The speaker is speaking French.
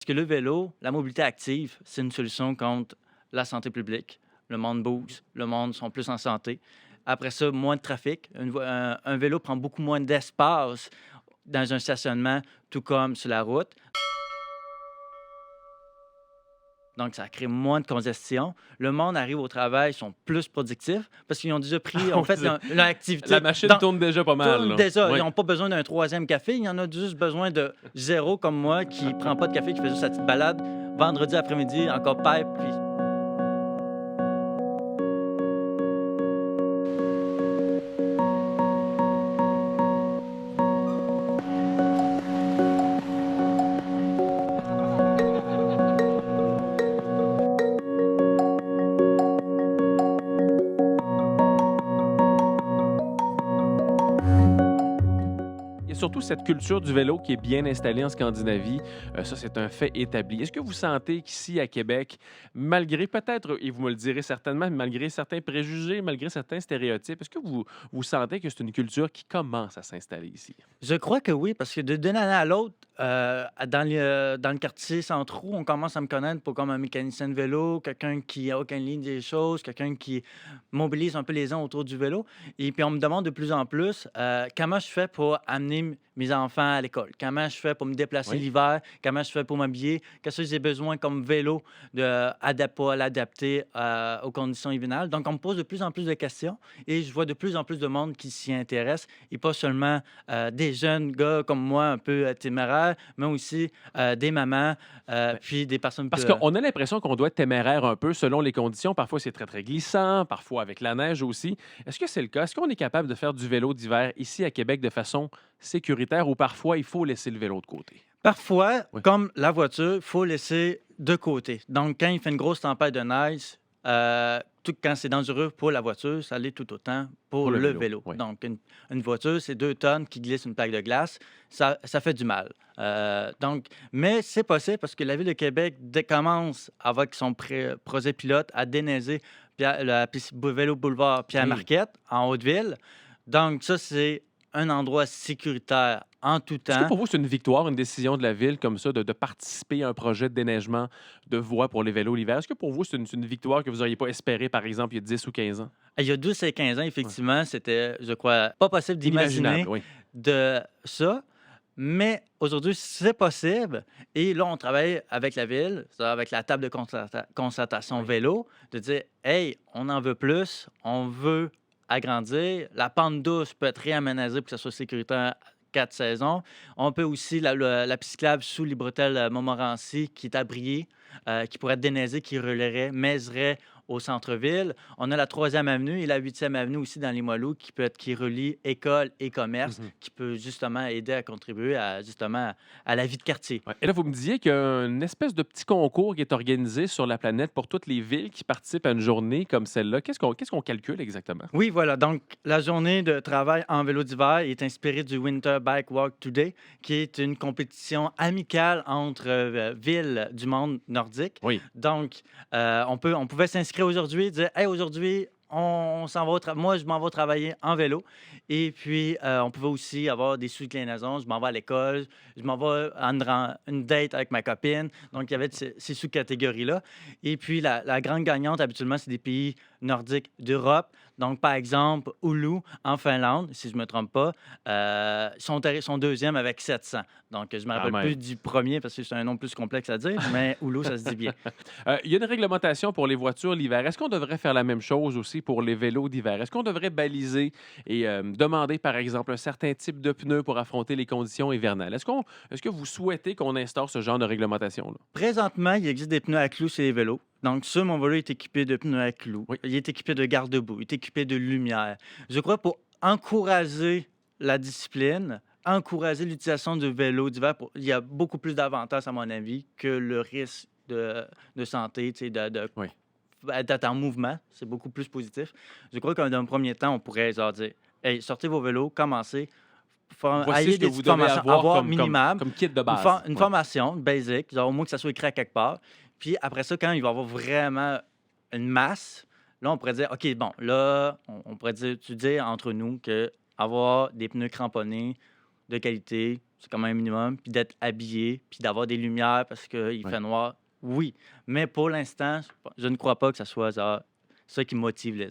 que le vélo, la mobilité active, c'est une solution contre la santé publique. Le monde bouge, le monde sont plus en santé. Après ça, moins de trafic. Un vélo prend beaucoup moins d'espace dans un stationnement, tout comme sur la route. Donc, ça crée moins de congestion. Le monde arrive au travail, ils sont plus productifs parce qu'ils ont déjà pris, en Oui, fait, leur la activité machine tourne déjà pas mal, tourne là. déjà. Ils Oui. n'ont pas besoin d'un troisième café. Il y en a juste besoin de zéro, comme moi, qui prend pas de café, qui fait juste sa petite balade. Vendredi après-midi, encore pipe, puis Il y a surtout cette culture du vélo qui est bien installée en Scandinavie. Ça, c'est un fait établi. Est-ce que vous sentez qu'ici, à Québec, malgré peut-être, et vous me le direz certainement, malgré certains préjugés, malgré certains stéréotypes, est-ce que vous sentez que c'est une culture qui commence à s'installer ici? je crois que oui, parce que d'une année à l'autre, dans le quartier Centrou, on commence à me connaître pour comme un mécanicien de vélo, quelqu'un qui organise des choses, quelqu'un qui mobilise un peu les gens autour du vélo. Et puis, on me demande de plus en plus comment je fais pour amener mes enfants à l'école, comment je fais pour me déplacer Oui. l'hiver, comment je fais pour m'habiller, qu'est-ce que j'ai besoin comme vélo pour l'adapter aux conditions hivernales. Donc, on me pose de plus en plus de questions et je vois de plus en plus de monde qui s'y intéresse et pas seulement des jeunes gars comme moi, un peu téméraires, mais aussi des mamans, puis des personnes plus. Parce qu'on a l'impression qu'on doit être téméraire un peu selon les conditions. Parfois, c'est très, très glissant, parfois avec la neige aussi. Est-ce que c'est le cas? Est-ce qu'on est capable de faire du vélo d'hiver ici à Québec de façon sécuritaire ou parfois il faut laisser le vélo de côté? Parfois, Oui. comme la voiture, il faut laisser de côté. Donc, quand il fait une grosse tempête de neige, tout, quand c'est dangereux pour la voiture, ça l'est tout autant pour Pour le le vélo, vélo. oui. Donc, une voiture, c'est 2 tonnes qui glissent une plaque de glace. Ça fait du mal. Mais c'est possible parce que la Ville de Québec commence avec son projet pilote à déneiger la piste vélo boulevard Oui. Pierre-Marquette en Haute-Ville. Donc, ça, c'est un endroit sécuritaire en tout Est-ce que temps. pour vous, c'est une victoire, une décision de la ville comme ça, de participer à un projet de déneigement de voies pour les vélos l'hiver? Est-ce que pour vous, c'est une victoire que vous n'auriez pas espérée, par exemple, il y a 10 ou 15 ans? Il y a 12 et 15 ans, Ouais. effectivement, c'était, je crois, pas possible Inimaginable, d'imaginer oui. de ça. Mais aujourd'hui, c'est possible. Et là, on travaille avec la ville, c'est-à-dire avec la table de concertation Oui. vélo, de dire, hey, on en veut plus, on veut agrandir. La pente douce peut être réaménagée pour que ça soit sécuritaire 4 saisons. On peut aussi, la piste cyclable sous les bretelles Montmorency, qui est à Briey, qui pourrait être déneigée, qui relierait Mézeray au centre-ville. On a la 3e avenue et la 8e avenue aussi dans les Limoilou qui relie école et commerce, Mhm. qui peut justement aider à contribuer justement à la vie de quartier. Ouais. Et là, vous me disiez qu'il y a une espèce de petit concours qui est organisé sur la planète pour toutes les villes qui participent à une journée comme celle-là. Qu'est-ce qu'on calcule exactement? Oui, voilà. Donc, la journée de travail en vélo d'hiver est inspirée du Winter Bike Walk Today, qui est une compétition amicale entre villes du monde nordique. Oui. Donc, on pouvait s'inscrire aujourd'hui, dire, hey, aujourd'hui, on s'en va moi, je m'en vais travailler en vélo. Et puis, on pouvait aussi avoir des sous-déclinaisons. Je m'en vais à l'école, je m'en vais à une date avec ma copine. Donc, il y avait ces sous-catégories-là. Et puis, la grande gagnante, habituellement, c'est des pays nordiques d'Europe. Donc, par exemple, Oulu, en Finlande, si je ne me trompe pas, sont deuxième avec 700. Donc, je ne me Quand rappelle plus même. du premier parce que c'est un nom plus complexe à dire, mais Oulu, ça se dit bien. Il y a une réglementation pour les voitures l'hiver. Est-ce qu'on devrait faire la même chose aussi pour les vélos d'hiver? Est-ce qu'on devrait baliser et demander, par exemple, un certain type de pneus pour affronter les conditions hivernales? Est-ce que vous souhaitez qu'on instaure ce genre de réglementation-là? Présentement, il existe des pneus à clous sur les vélos. Donc, sur mon vélo, il est équipé de pneus à clous. Oui. Il est équipé de garde-boue. Il est équipé de lumière. Je crois pour encourager la discipline, encourager l'utilisation du vélo d'hiver, il y a beaucoup plus d'avantages, à mon avis, que le risque de santé, tu sais, Oui. d'être en mouvement. C'est beaucoup plus positif. Je crois qu'un premier temps, on pourrait genre, dire, hey, sortez vos vélos, commencez, Voici ayez ce que des vous petites devez formations, avoir avoir comme minimum comme kit de base. une Ouais. formation basique, genre au moins que ça soit écrit à quelque part. Puis après ça, quand il va y avoir vraiment une masse, là, on pourrait dire, OK, bon, là, on pourrait dire, tu dis entre nous que avoir des pneus cramponnés de qualité, c'est quand même un minimum. Puis d'être habillé, puis d'avoir des lumières parce qu'il Ouais. fait noir, oui. Mais pour l'instant, je ne crois pas que ça soit ça qui motive les